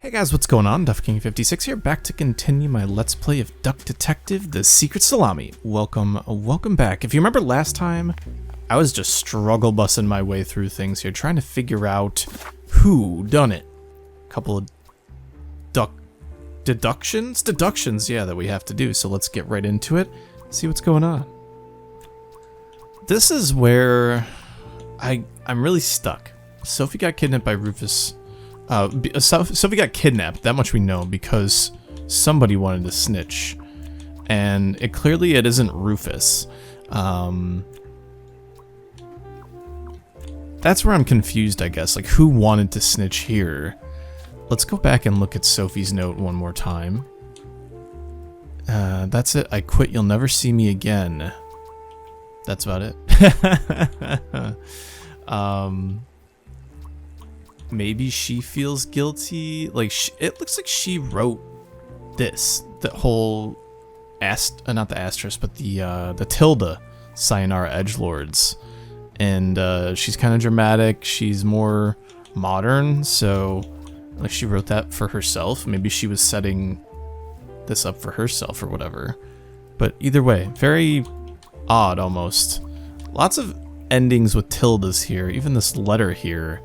Hey guys, what's going on? DuffKing56 here, back to continue my Let's Play of Duck Detective, the Secret Salami. Welcome back. If you remember last time, I was just struggle bussing my way through things here, trying to figure out who done it. A couple of deductions, yeah, that we have to do. So let's get right into it, see what's going on. This is where I'm really stuck. Sophie got kidnapped by Rufus. Sophie got kidnapped, that much we know, because somebody wanted to snitch. And it isn't Rufus. That's where I'm confused, I guess. Like, who wanted to snitch here? Let's go back and look at Sophie's note one more time. That's it. I quit. You'll never see me again. That's about it. Maybe she feels guilty. Like, it looks like she wrote this. The whole not the asterisk, but the tilde sayonara edgelords. And she's kind of dramatic. She's more modern, so like she wrote that for herself. Maybe she was setting this up for herself or whatever. But either way, very odd almost. Lots of endings with tildes here. Even this letter here.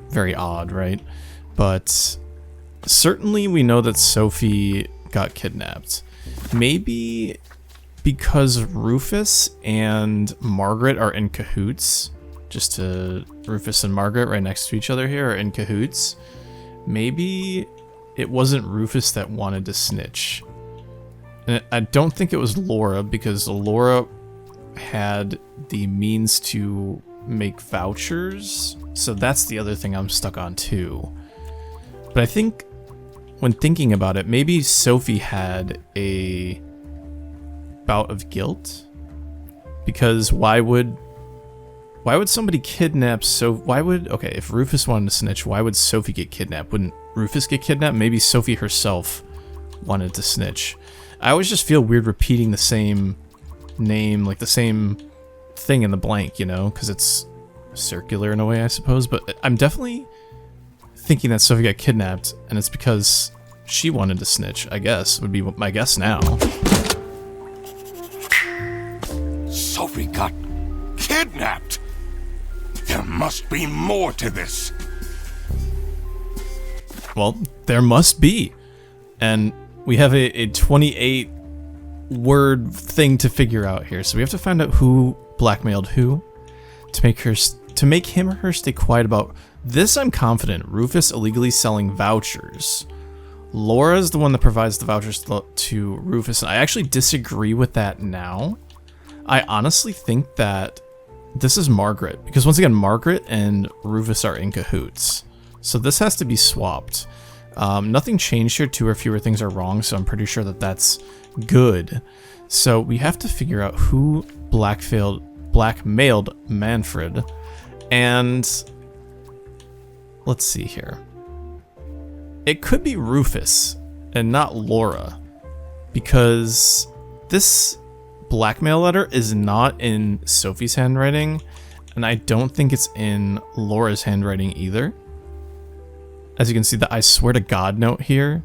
Very odd, right? But certainly we know that Sophie got kidnapped. Maybe because Rufus and Margaret are in cahoots. Rufus and Margaret right next to each other here are in cahoots. Maybe it wasn't Rufus that wanted to snitch. And I don't think it was Laura, because Laura had the means to make vouchers, so that's the other thing I'm stuck on too. But I think when thinking about it, maybe Sophie had a bout of guilt, because why would somebody kidnap okay, if Rufus wanted to snitch, why would Sophie get kidnapped? Wouldn't Rufus get kidnapped? Maybe Sophie herself wanted to snitch. I always just feel weird repeating the same name, like the same thing in the blank, you know, because it's circular in a way, I suppose. But I'm definitely thinking that Sophie got kidnapped, and it's because she wanted to snitch, I guess, would be my guess now. Sophie got kidnapped? There must be more to this. Well, there must be. And we have a 28 word thing to figure out here. So we have to find out who blackmailed who to make him or her stay quiet about this. I'm confident. Rufus illegally selling vouchers. Laura's the one that provides the vouchers to Rufus. And I actually disagree with that now. I honestly think that this is Margaret, because once again, Margaret and Rufus are in cahoots. So this has to be swapped. Nothing changed here. 2 or fewer things are wrong, so I'm pretty sure that that's good. So we have to figure out who blackmailed Manfred. And let's see here. It could be Rufus and not Laura, because this blackmail letter is not in Sophie's handwriting, and I don't think it's in Laura's handwriting either. As you can see, the I swear to God note here,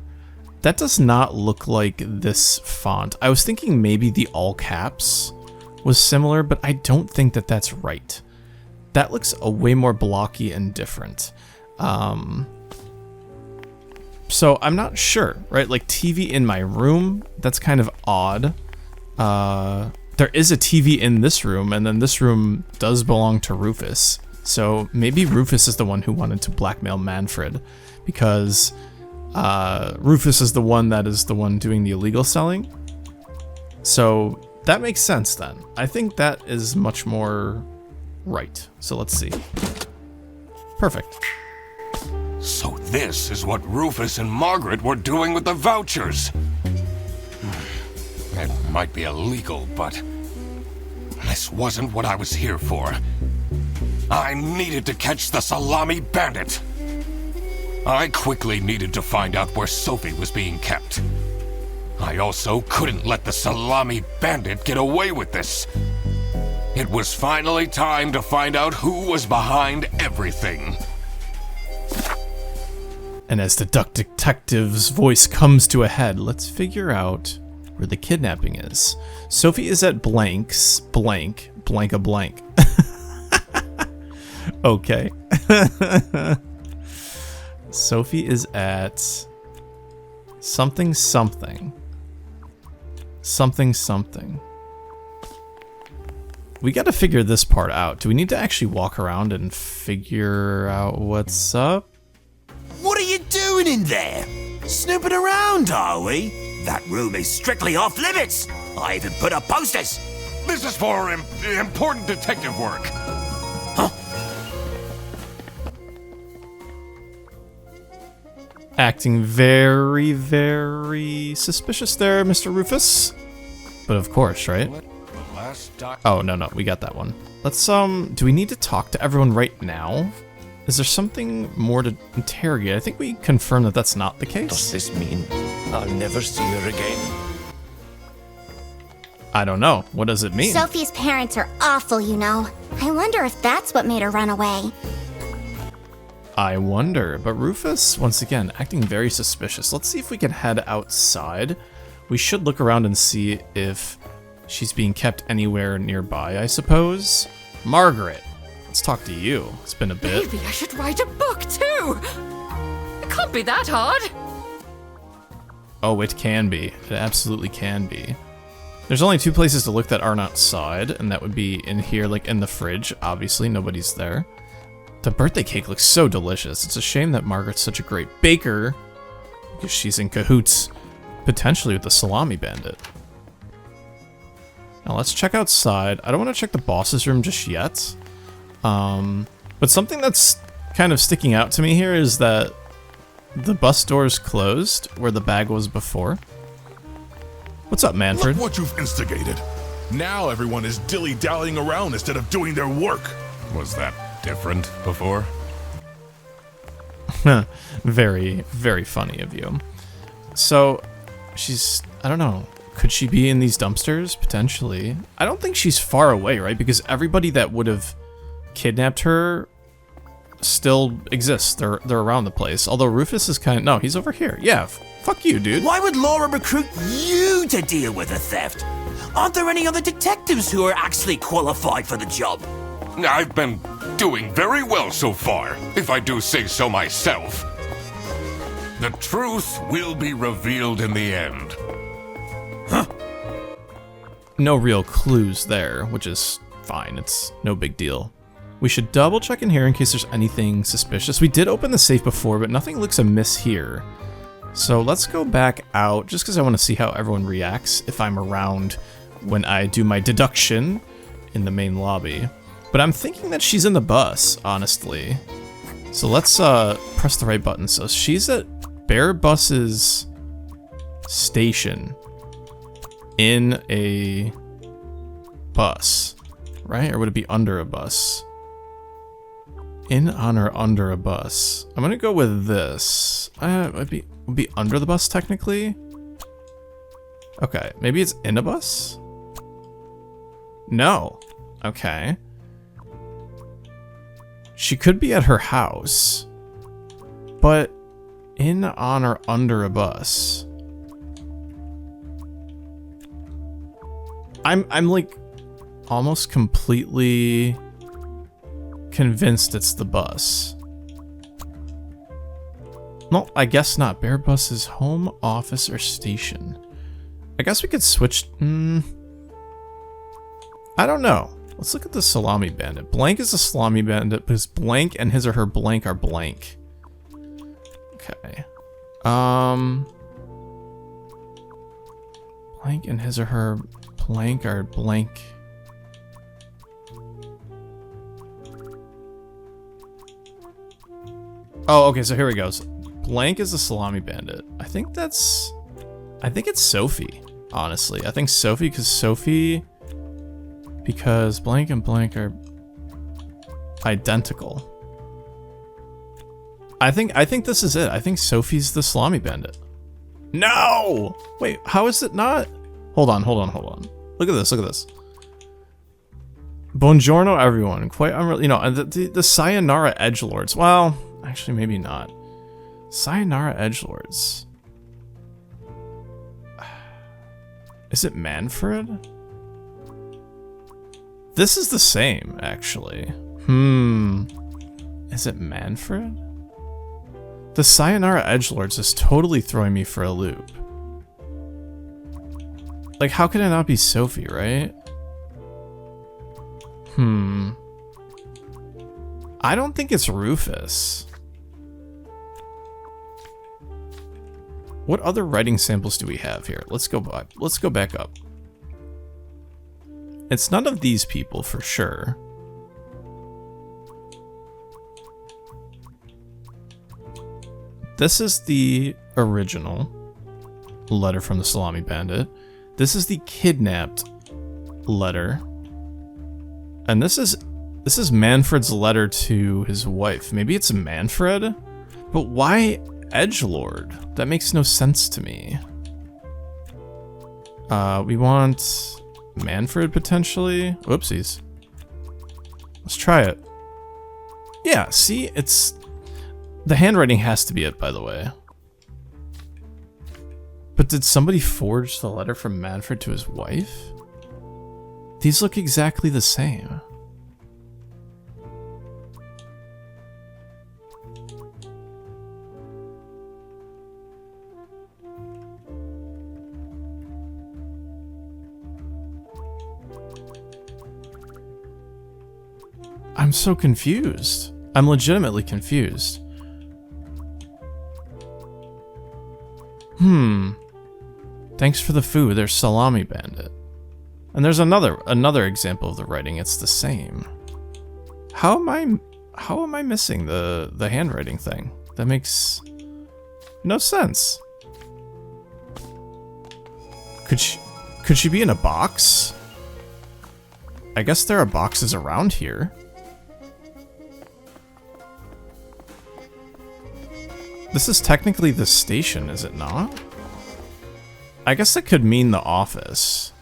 that does not look like this font. I was thinking maybe the all caps was similar, but I don't think that that's right. That looks a way more blocky and different. So I'm not sure, right? Like TV in my room, that's kind of odd. There is a TV in this room, and then this room does belong to Rufus. So maybe Rufus is the one who wanted to blackmail Manfred, because Rufus is the one doing the illegal selling. So that makes sense then. I think that is much more right. So let's see. Perfect. So this is what Rufus and Margaret were doing with the vouchers. It might be illegal, but this wasn't what I was here for. I needed to catch the Salami Bandit. I quickly needed to find out where Sophie was being kept. I also couldn't let the Salami Bandit get away with this. It was finally time to find out who was behind everything. And as the duck detective's voice comes to a head, let's figure out where the kidnapping is. Sophie is at blank's blank a blank. Okay. Sophie is at something something. Something something. We gotta figure this part out. Do we need to actually walk around and figure out what's up? What are you doing in there? Snooping around, are we? That room is strictly off limits. I even put up posters. This is for important detective work. Huh? Acting very, very suspicious there, Mr. Rufus. But of course, right? Oh, no, we got that one. Let's, do we need to talk to everyone right now? Is there something more to interrogate? I think we confirmed that that's not the case. Does this mean I'll never see her again? I don't know. What does it mean? Sophie's parents are awful, you know. I wonder if that's what made her run away. I wonder, but Rufus, once again, acting very suspicious. Let's see if we can head outside. We should look around and see if she's being kept anywhere nearby, I suppose. Margaret, let's talk to you. It's been a bit. Maybe I should write a book too. It can't be that hard. Oh, it can be. It absolutely can be. There's only two places to look that aren't outside, and that would be in here, like in the fridge. Obviously, nobody's there. The birthday cake looks so delicious. It's a shame that Margaret's such a great baker, because she's in cahoots, potentially with the salami bandit. Now let's check outside. I don't want to check the boss's room just yet. But something that's kind of sticking out to me here is that the bus door is closed, where the bag was before. What's up, Manfred? Look what you've instigated. Now everyone is dilly-dallying around instead of doing their work. Was that different before? Very, very funny of you. So, she's, I don't know, could she be in these dumpsters? Potentially. I don't think she's far away, right? Because everybody that would have kidnapped her still exists. They're around the place. Although Rufus is kind of, no, he's over here. Yeah, fuck you, dude. Why would Laura recruit you to deal with the theft? Aren't there any other detectives who are actually qualified for the job? I've been doing very well so far, if I do say so myself. The truth will be revealed in the end. Huh? No real clues there, which is fine. It's no big deal. We should double check in here in case there's anything suspicious. We did open the safe before, but nothing looks amiss here. So let's go back out, just because I want to see how everyone reacts if I'm around when I do my deduction in the main lobby. But I'm thinking that she's in the bus, honestly. So let's press the right button. So she's at BearBus's station in a bus, right? Or would it be under a bus? In, on, or under a bus. I'm gonna go with this. Would be under the bus technically. Okay, maybe it's in a bus? No. Okay. She could be at her house, but in, on, or under a bus. I'm like almost completely convinced it's the bus. No, I guess not. BearBus's home, office, or station. I guess we could switch. I don't know. Let's look at the salami bandit. Blank is a salami bandit because blank and his or her blank are blank. Okay. Blank and his or her blank are blank. Oh, okay, so here we go. So blank is a salami bandit. I think it's Sophie, honestly. I think Sophie, because blank and blank are identical. I think this is it. I think Sophie's the salami bandit. No! Wait, how is it not? Hold on. Look at this. Buongiorno, everyone. Quite unreal. You know, the sayonara edgelords. Well, actually, maybe not. Sayonara Edgelords. Is it Manfred? This is the same, actually. Is it Manfred? The Sayonara Edgelords is totally throwing me for a loop. Like, how can it not be Sophie, right? I don't think it's Rufus. What other writing samples do we have here? Let's go back up. It's none of these people for sure. This is the original letter from the Salami Bandit. This is the kidnapped letter. And this is Manfred's letter to his wife. Maybe it's Manfred? But why Edgelord? That makes no sense to me. We want Manfred potentially. Whoopsies. Let's try it. Yeah, see, it's... The handwriting has to be it, by the way. But did somebody forge the letter from Manfred to his wife? These look exactly the same. I'm so confused. I'm legitimately confused. Thanks for the food. There's Salami Bandit. And there's another example of the writing. It's the same. How am I missing the handwriting thing? That makes no sense. Could she be in a box? I guess there are boxes around here. This is technically the station, is it not? I guess that could mean the office.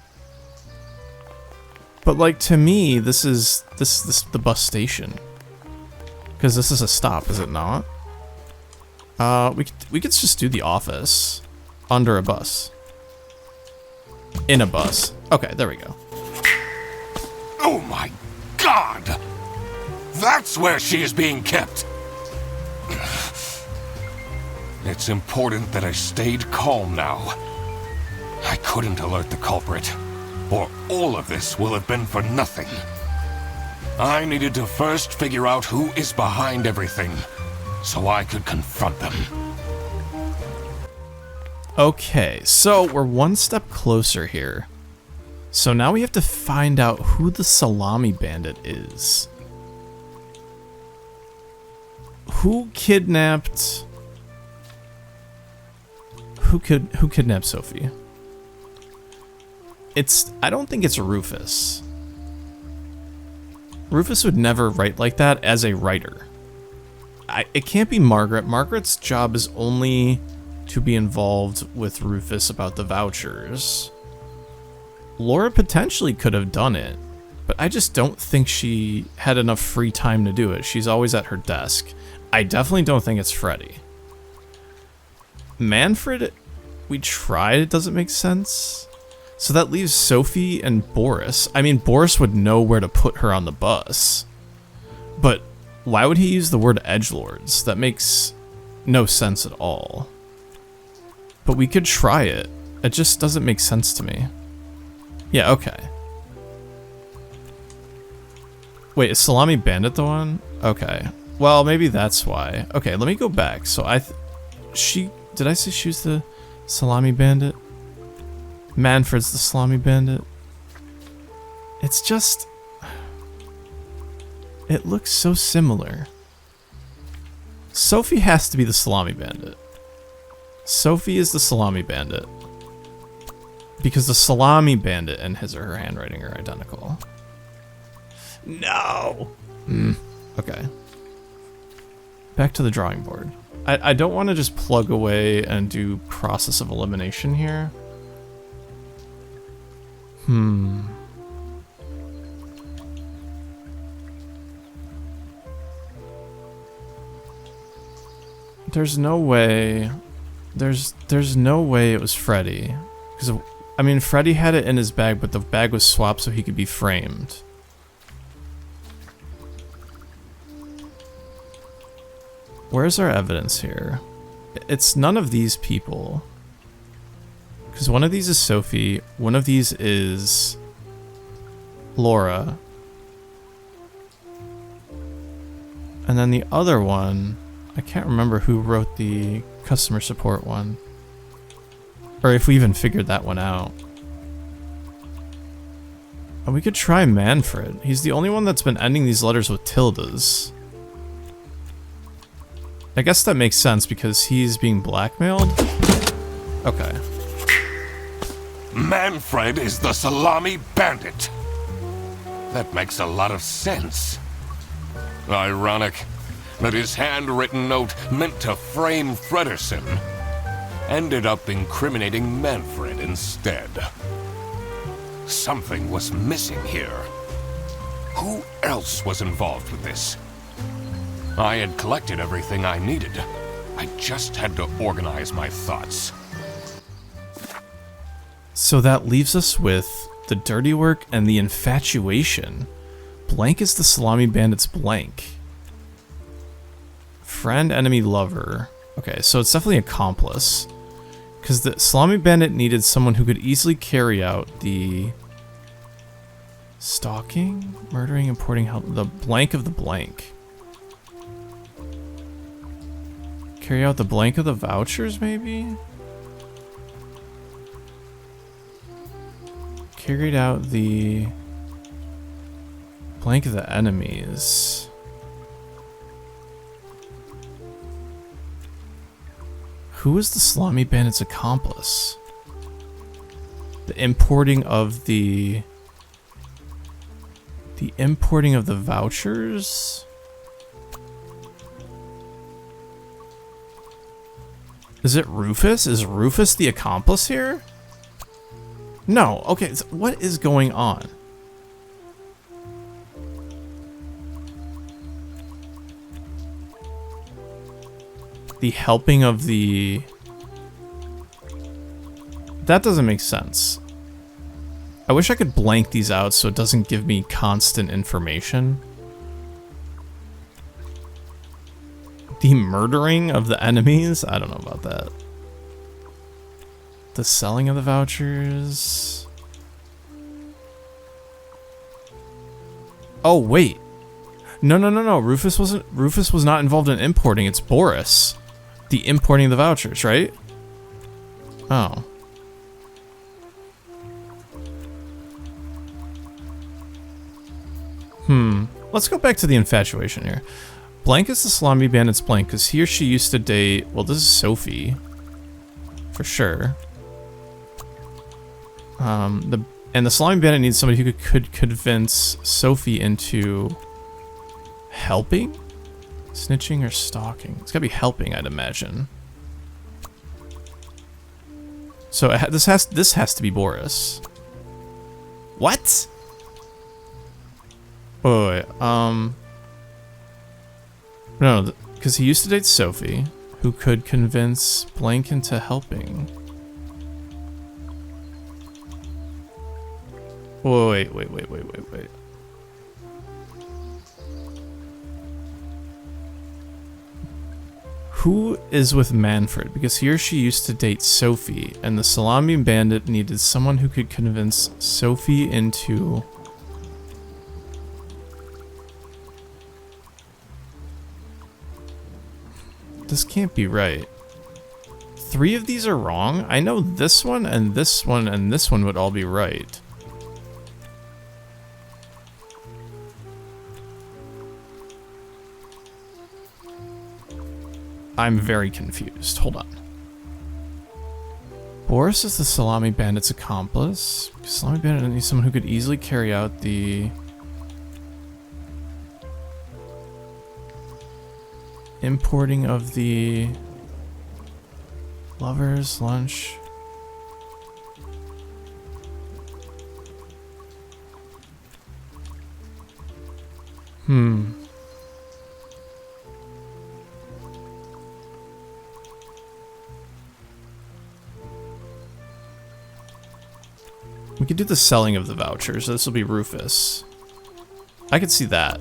But like, to me, this is the bus station. Because this is a stop, is it not? We could just do the office under a bus. In a bus. Okay, there we go. Oh my God! That's where she is being kept! It's important that I stayed calm now. I couldn't alert the culprit, or all of this will have been for nothing. I needed to first figure out who is behind everything, so I could confront them. Okay, so we're one step closer here. So now we have to find out who the Salami Bandit is. Who kidnapped... Who kidnapped Sophie? I don't think it's Rufus. Rufus would never write like that as a writer. It can't be Margaret. Margaret's job is only to be involved with Rufus about the vouchers. Laura potentially could have done it, but I just don't think she had enough free time to do it. She's always at her desk. I definitely don't think it's Freddy. Manfred, we tried, it doesn't make sense. So that leaves Sophie and Boris. I mean, Boris would know where to put her on the bus. But why would he use the word edgelords? That makes no sense at all. But we could try it. It just doesn't make sense to me. Yeah, okay. Wait, is Salami Bandit the one? Okay. Well, maybe that's why. Okay, let me go back. So did I say she was the Salami Bandit? Manfred's the Salami Bandit. It's just... It looks so similar. Sophie has to be the Salami Bandit. Sophie is the Salami Bandit. Because the Salami Bandit and his or her handwriting are identical. No! Okay. Back to the drawing board. I don't want to just plug away and do process of elimination here. There's no way. There's no way it was Freddy. Because, I mean, Freddy had it in his bag, but the bag was swapped so he could be framed. Where's our evidence here? It's none of these people. Because one of these is Sophie, one of these is Laura. And then the other one, I can't remember who wrote the customer support one. Or if we even figured that one out. And we could try Manfred. He's the only one that's been ending these letters with tildes. I guess that makes sense because he's being blackmailed. Okay. Manfred is the Salami Bandit. That makes a lot of sense. Ironic that his handwritten note meant to frame Fredersen ended up incriminating Manfred instead. Something was missing here. Who else was involved with this? I had collected everything I needed. I just had to organize my thoughts. So that leaves us with the dirty work and the infatuation. Blank is the Salami Bandit's blank. Friend, enemy, lover. Okay, so it's definitely accomplice. Because the Salami Bandit needed someone who could easily carry out the stalking, murdering, importing help. The blank of the blank. Carry out the blank of the vouchers, maybe? Carried out the blank of the enemies. Who is the Salami Bandit's accomplice? The importing of the importing of the vouchers? Is it Rufus? Is Rufus the accomplice here? No. Okay, so what is going on? The helping of the... That doesn't make sense. I wish I could blank these out so it doesn't give me constant information. The murdering of the enemies? I don't know about that. The selling of the vouchers. Oh, wait. No. Rufus was not involved in importing. It's Boris. The importing of the vouchers, right? Oh. Let's go back to the infatuation here. Blank is the Salami Bandit's blank because he or she used to date... Well, this is Sophie. For sure. And the Salami Bandit needs somebody who could convince Sophie into helping? Snitching or stalking? It's gotta be helping, I'd imagine. So this has to be Boris. What? Wait. No, because he used to date Sophie, who could convince Blank into helping. Wait. Who is with Manfred? Because he or she used to date Sophie, and the Salami Bandit needed someone who could convince Sophie into... This can't be right. 3 of these are wrong? I know this one and this one and this one would all be right. I'm very confused. Hold on. Boris is the Salami Bandit's accomplice. Salami Bandit needs someone who could easily carry out the... importing of the... lovers, lunch... We could do the selling of the vouchers. This will be Rufus. I could see that.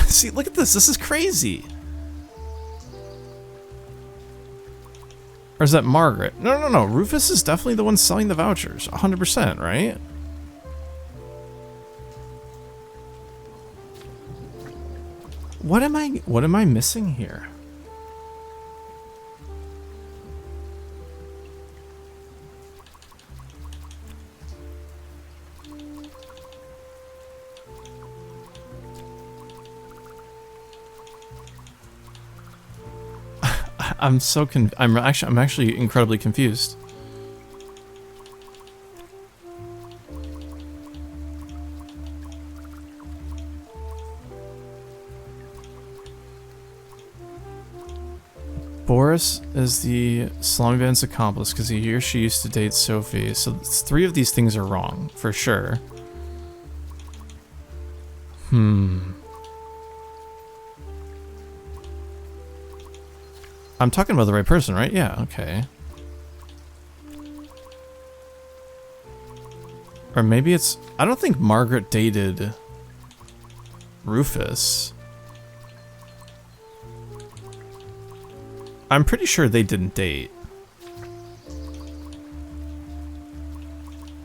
See, look at this. This is crazy. Or is that Margaret? No. Rufus is definitely the one selling the vouchers. 100%, right? What am I missing here? I'm actually incredibly confused. Boris is the Salami Band's accomplice because he or she used to date Sophie. So 3 of these things are wrong, for sure. I'm talking about the right person, right? Yeah, okay. Or maybe it's... I don't think Margaret dated Rufus. I'm pretty sure they didn't date.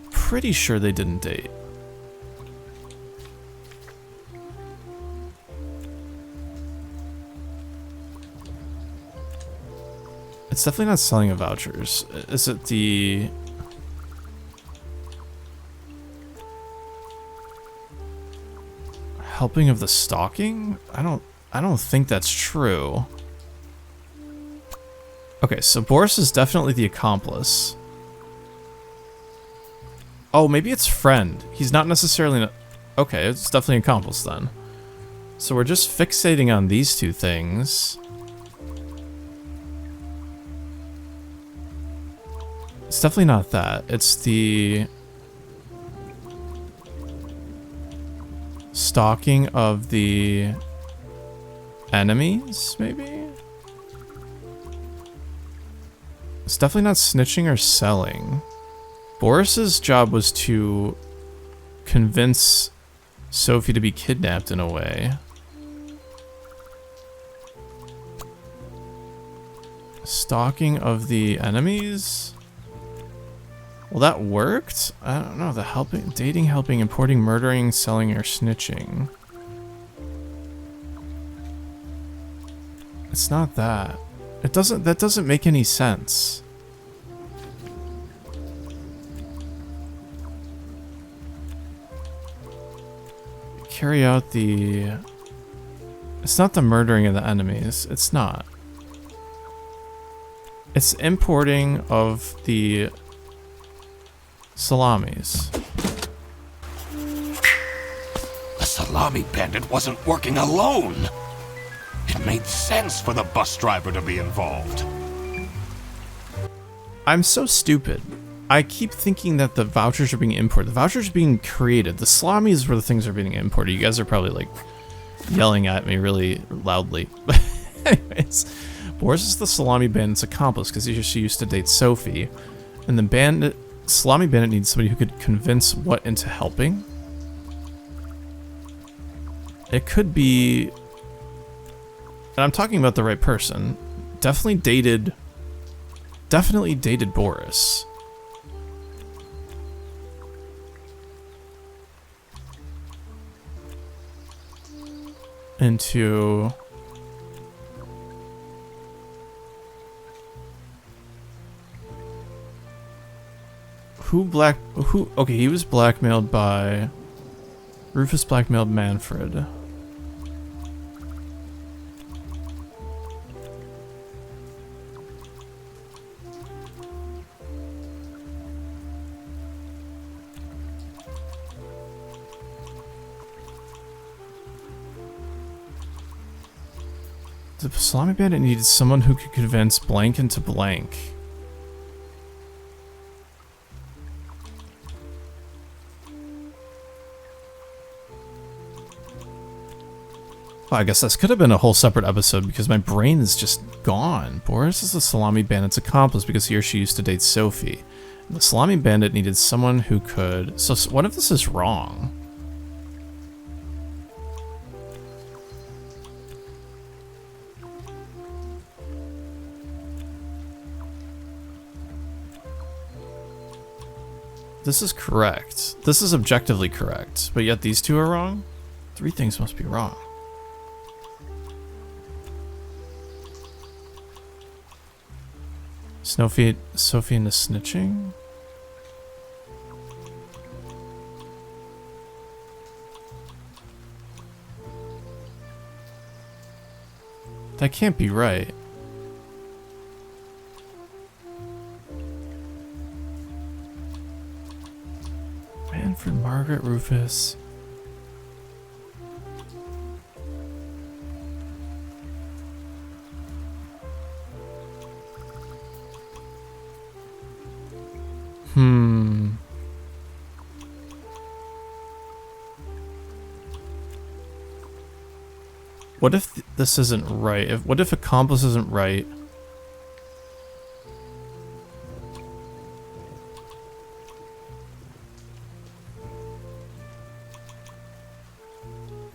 Pretty sure they didn't date. It's definitely not selling of vouchers. Is it the... helping of the stalking? I don't think that's true. Okay, so Boris is definitely the accomplice. Oh, maybe it's friend. He's not necessarily... Okay, it's definitely accomplice then. So we're just fixating on these 2 things. It's definitely not that. It's the stalking of the enemies, maybe? It's definitely not snitching or selling. Boris's job was to convince Sophie to be kidnapped in a way. Stalking of the enemies? Well, that worked? I don't know. The helping, dating, helping, importing, murdering, selling, or snitching. It's not that. That doesn't make any sense. Carry out the... It's not the murdering of the enemies. It's not. It's importing of the salamis. The salami bandit wasn't working alone. It made sense for the bus driver to be involved. I'm so stupid. I keep thinking that the vouchers are being imported. The vouchers are being created. The salamis where the things are being imported. You guys are probably like yelling at me really loudly. But anyways, Boris is the salami bandit's accomplice because she used to date Sophie. And the salami bandit needs somebody who could convince what into helping. It could be... And I'm talking about the right person. Definitely dated Boris. Into... Okay, he was blackmailed by... Rufus blackmailed Manfred. The salami bandit needed someone who could convince blank into blank. Well, I guess this could have been a whole separate episode because my brain is just gone. Boris is the salami bandit's accomplice because he or she used to date Sophie. The salami bandit needed someone who could... So what if this is wrong? This is correct. This is objectively correct, but yet these two are wrong? 3 things must be wrong. Sophie into snitching? That can't be right. Manfred, Margaret, Rufus. What if this isn't right? What if accomplice isn't right?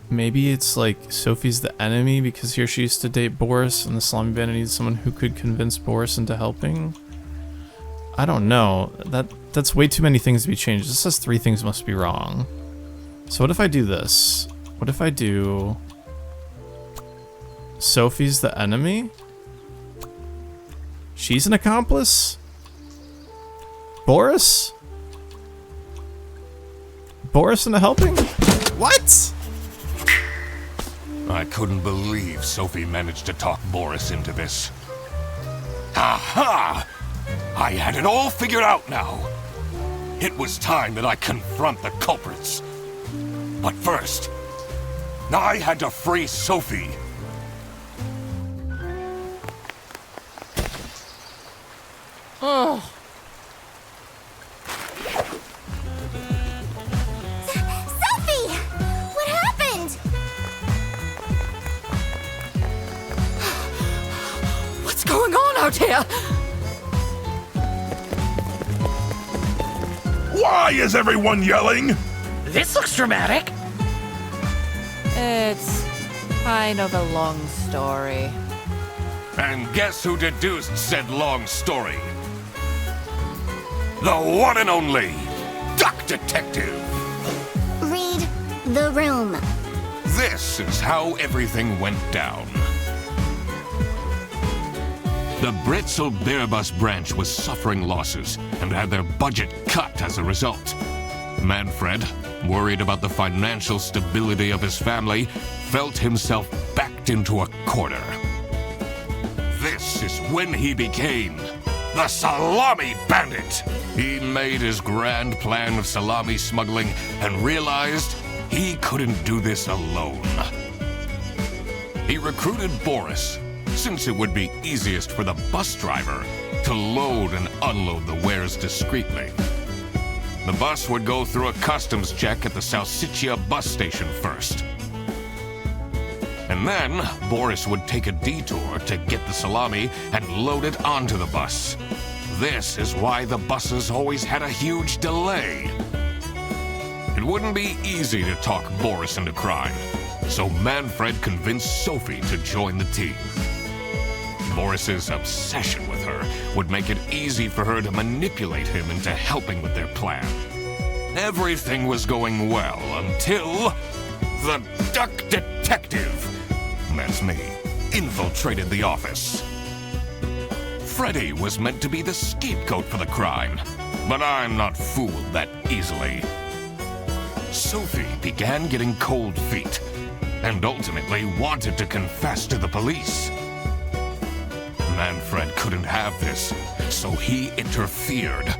Maybe it's like Sophie's the enemy because here she used to date Boris and the salami bandit needs someone who could convince Boris into helping? I don't know. That's way too many things to be changed. This says 3 things must be wrong. So what if I do this? What if I do... Sophie's the enemy? She's an accomplice? Boris? Boris into helping? What? I couldn't believe Sophie managed to talk Boris into this. Aha! I had it all figured out now. It was time that I confront the culprits. But first, I had to free Sophie. Oh. Sophie! What happened? What's going on out here? Why is everyone yelling? This looks dramatic. It's kind of a long story. And guess who deduced said long story? The one and only Duck Detective. Read the room. This is how everything went down. The Britzel BearBus branch was suffering losses and had their budget cut as a result. Manfred, worried about the financial stability of his family, felt himself backed into a corner. This is when he became the Salami Bandit. He made his grand plan of salami smuggling and realized he couldn't do this alone. He recruited Boris, since it would be easiest for the bus driver to load and unload the wares discreetly. The bus would go through a customs check at the Salsiccia bus station first. And then, Boris would take a detour to get the salami and load it onto the bus. This is why the buses always had a huge delay. It wouldn't be easy to talk Boris into crime, so Manfred convinced Sophie to join the team. Boris's obsession with her would make it easy for her to manipulate him into helping with their plan. Everything was going well until the Duck Detective, that's me, infiltrated the office. Freddy was meant to be the scapegoat for the crime, but I'm not fooled that easily. Sophie began getting cold feet and ultimately wanted to confess to the police. Manfred couldn't have this, so he interfered.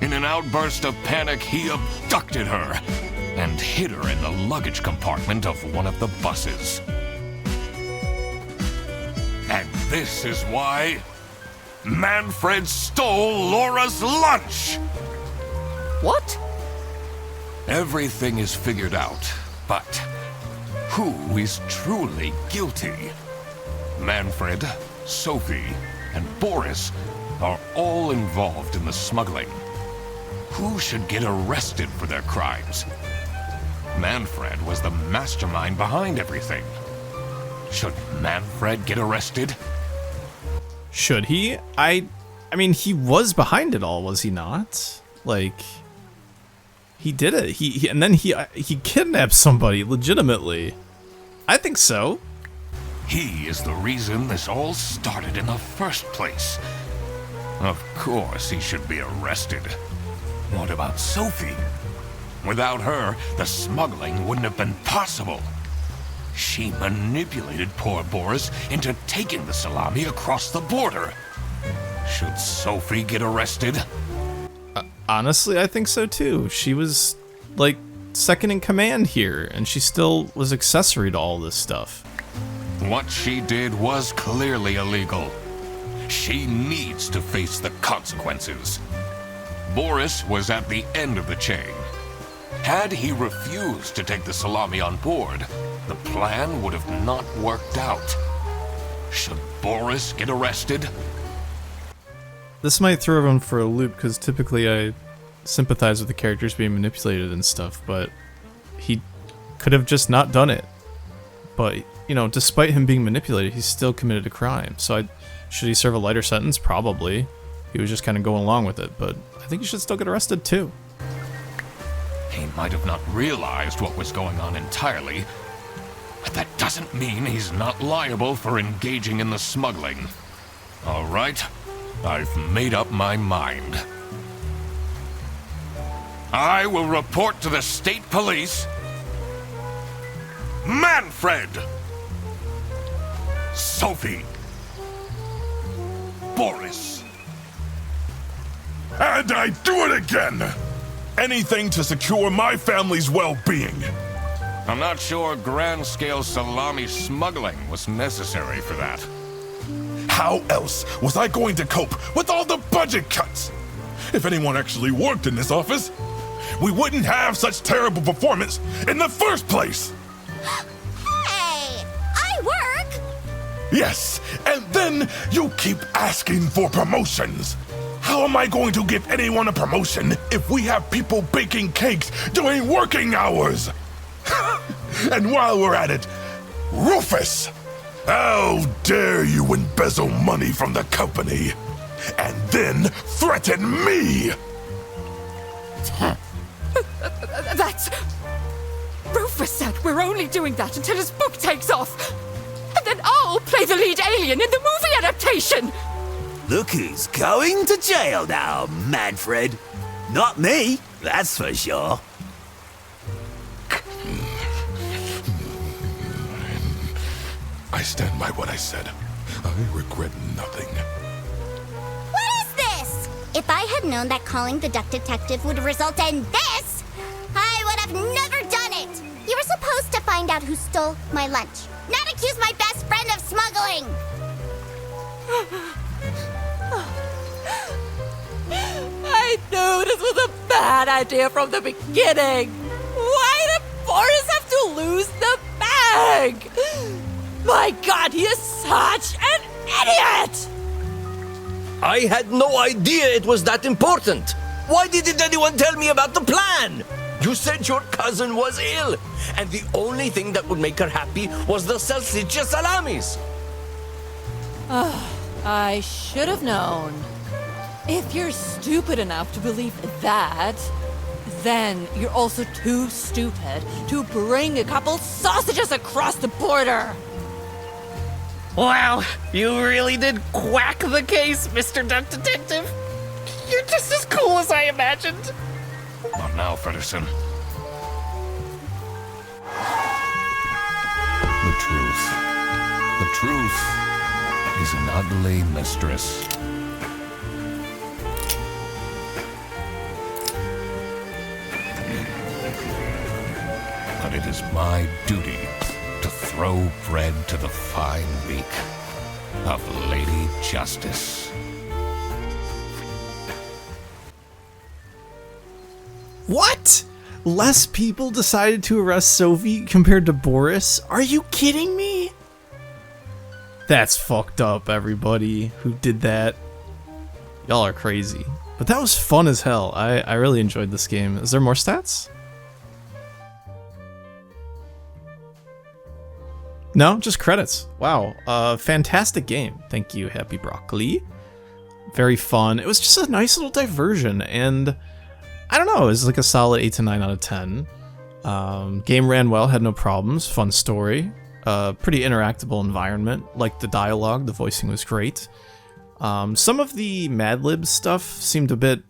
In an outburst of panic, he abducted her and hid her in the luggage compartment of one of the buses. And this is why Manfred stole Laura's lunch! What? Everything is figured out, but who is truly guilty? Manfred, Sophie, and Boris are all involved in the smuggling. who should get arrested for their crimes? Manfred was the mastermind behind everything. Should Manfred get arrested? Should he? I mean, he was behind it all, was he not? Like, he did it. He and then he kidnapped somebody legitimately. I think so. He is the reason this all started in the first place. Of course he should be arrested. What about Sophie? Without her, the smuggling wouldn't have been possible. She manipulated poor Boris into taking the salami across the border. Should Sophie get arrested? Honestly, I think so too. She was, like, second in command here, and she still was accessory to all this stuff. What she did was clearly illegal. She needs to face the consequences. Boris was at the end of the chain. Had he refused to take the salami on board, the plan would have not worked out. Should Boris get arrested? This might throw everyone for a loop, because typically I sympathize with the characters being manipulated and stuff, but he could have just not done it. But, you know, despite him being manipulated, he still committed a crime. So should he serve a lighter sentence? Probably. He was just kind of going along with it, but I think he should still get arrested too. He might have not realized what was going on entirely, but that doesn't mean he's not liable for engaging in the smuggling. All right, I've made up my mind. I will report to the state police. Manfred! Sophie! Boris! And I do it again! Anything to secure my family's well-being. I'm not sure grand-scale salami smuggling was necessary for that. How else was I going to cope with all the budget cuts? If anyone actually worked in this office, we wouldn't have such terrible performance in the first place! Hey! I work! Yes, and then you keep asking for promotions. How am I going to give anyone a promotion if we have people baking cakes during working hours? And while we're at it, Rufus! How dare you embezzle money from the company and then threaten me? That's... Rufus said we're only doing that until his book takes off. And then I'll play the lead alien in the movie adaptation. Look who's going to jail now, Manfred. Not me, that's for sure. I stand by what I said. I regret nothing. What is this? If I had known that calling the duck detective would result in this, I would have never done it. You were supposed to find out who stole my lunch, not accuse my best friend of smuggling. I knew this was a bad idea from the beginning. Why did Boris have to lose the bag? My God, he is such an idiot! I had no idea it was that important. Why didn't anyone tell me about the plan? You said your cousin was ill, and the only thing that would make her happy was the salsiccia salamis. I should have known. If you're stupid enough to believe that, then you're also too stupid to bring a couple sausages across the border. Wow, you really did quack the case, Mr. Duck Detective. You're just as cool as I imagined. Not now, Fredderson. The truth is an ugly mistress. But it is my duty to throw bread to the fine beak of Lady Justice. What? Less people decided to arrest Sophie compared to Boris? Are you kidding me? That's fucked up, everybody who did that. Y'all are crazy. But that was fun as hell. I really enjoyed this game. Is there more stats? No, just credits. Wow, fantastic game. Thank you, Happy Broccoli. Very fun. It was just a nice little diversion, and I don't know, it was like a solid 8 to 9 out of 10. Game ran well, had no problems, fun story, pretty interactable environment, liked the dialogue, the voicing was great. Some of the Mad Lib stuff seemed a bit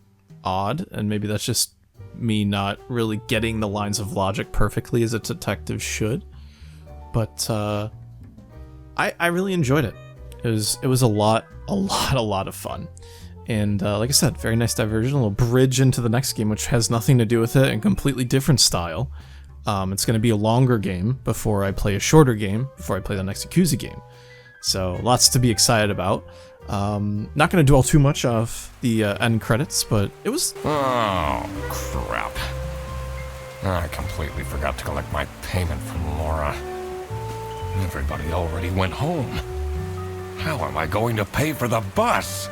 odd, and maybe that's just me not really getting the lines of logic perfectly as a detective should. But I really enjoyed it. It was a lot of fun. And like I said, very nice diversion, a little bridge into the next game, which has nothing to do with it, and completely different style. It's going to be a longer game before I play a shorter game, before I play the next Yakuza game. So lots to be excited about. Not going to dwell too much off the end credits, but it was... Oh, crap. I completely forgot to collect my payment from Laura. Everybody already went home. How am I going to pay for the bus?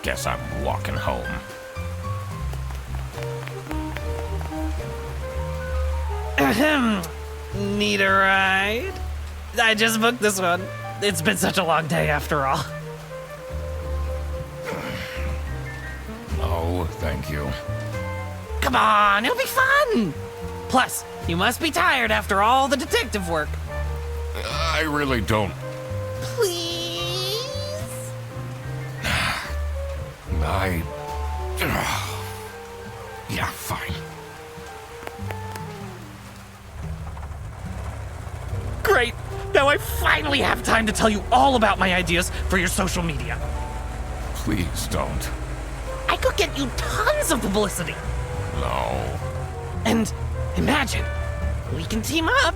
Guess I'm walking home. Ahem. Need a ride? I just booked this one. It's been such a long day after all. No, thank you. Come on, it'll be fun! Plus, you must be tired after all the detective work. I really don't. Please? Yeah, fine. Great! Now I finally have time to tell you all about my ideas for your social media. Please don't. I could get you tons of publicity. No. And imagine, we can team up.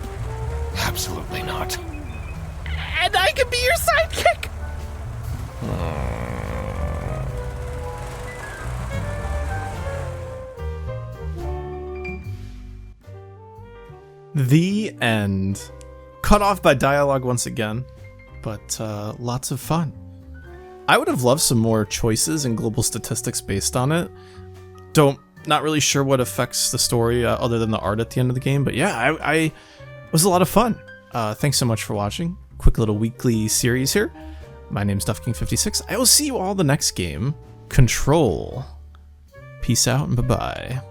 Absolutely not. And I can be your sidekick. The end. Cut off by dialogue once again, but lots of fun. I would have loved some more choices and global statistics based on it. Not really sure what affects the story other than the art at the end of the game, but yeah, it was a lot of fun. Thanks so much for watching. Quick little weekly series here. My name's DuffKing56. I will see you all the next game, Control. Peace out and bye-bye.